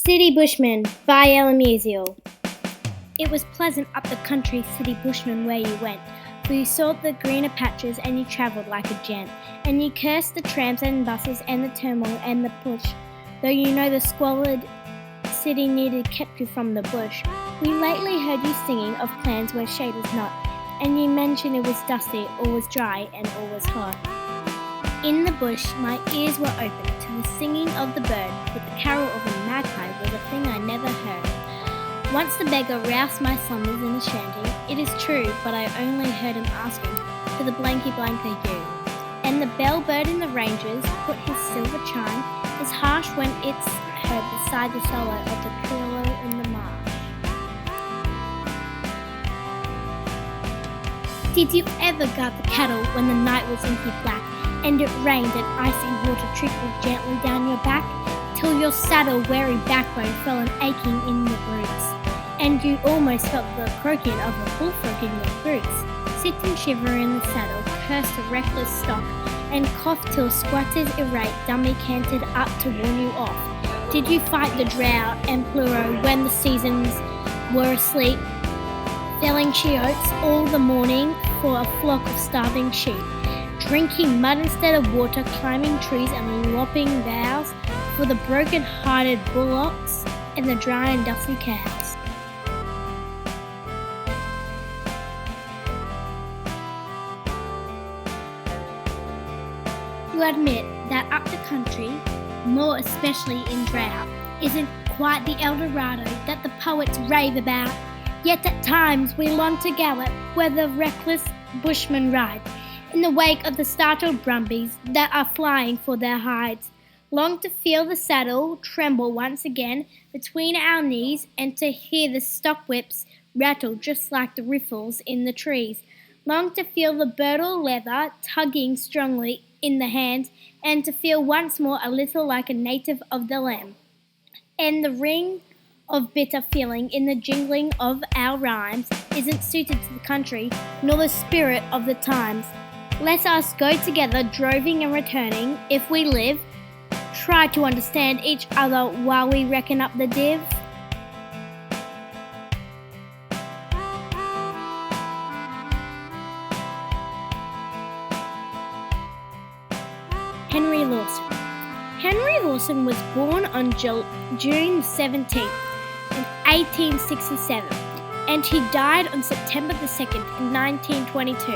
City Bushman by Ellen Musial. It was pleasant up the country, city bushman, where you went, for you sought the greener patches and you travelled like a gent, and you cursed the trams and buses and the turmoil and the push, though you know the squalid city needed kept you from the bush. We lately heard you singing of plans where shade is not, and you mentioned it was dusty, all was dry, and all was hot. In the bush my ears were open to the singing of the bird, but the carol of a magpie was a thing I never heard. Once the beggar roused my slumbers in a shanty, it is true, but I only heard him asking for the blanky blanker you. And the bellbird in the ranges put his silver chime, as harsh when it's heard beside the solo of the pillow in the marsh. Did you ever guard the cattle when the night was inky black, and it rained and icy water trickled gently down your back, till your saddle weary backbone fell an aching in your roots, and you almost felt the croaking of a bullfrog in your boots? Sit and shiver in the saddle, curse the reckless stock, and cough till squatters irate dummy cantered up to warn you off. Did you fight the drought and pluro when the seasons were asleep, felling she oats all the morning for a flock of starving sheep, drinking mud instead of water, climbing trees and lopping boughs for the broken-hearted bullocks and the dry and dusty cows? You admit that up the country, more especially in drought, isn't quite the El Dorado that the poets rave about, yet at times we long to gallop where the reckless bushmen ride, in the wake of the startled brumbies that are flying for their hides, long to feel the saddle tremble once again between our knees, and to hear the stockwhips rattle just like the riffles in the trees, long to feel the bridle leather tugging strongly in the hands, and to feel once more a little like a native of the land, and the ring of bitter feeling in the jingling of our rhymes isn't suited to the country nor the spirit of the times. Let us go together, droving and returning, if we live, try to understand each other while we reckon up the div. Henry Lawson. Henry Lawson was born on June 17th in 1867, and he died on September the 2nd in 1922.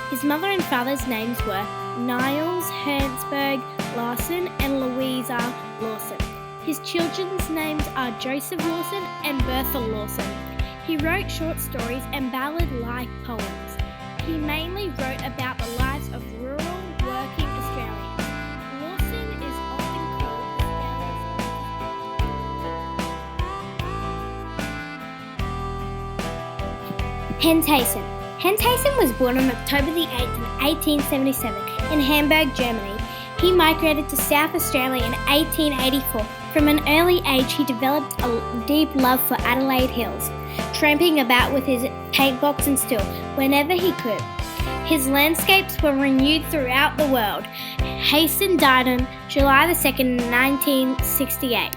His mother and father's names were Niles Hertzberg Lawson and Louisa Lawson. His children's names are Joseph Lawson and Bertha Lawson. He wrote short stories and ballad-like poems. He mainly wrote about the lives of rural working Australians. Lawson is often called Henthausen. Henthausen was born on October the 8th in 1877 in Hamburg, Germany. He migrated to South Australia in 1884. From an early age, he developed a deep love for Adelaide Hills, tramping about with his paintbox and still, whenever he could. His landscapes were renewed throughout the world. Haston died on July the 2nd, 1968.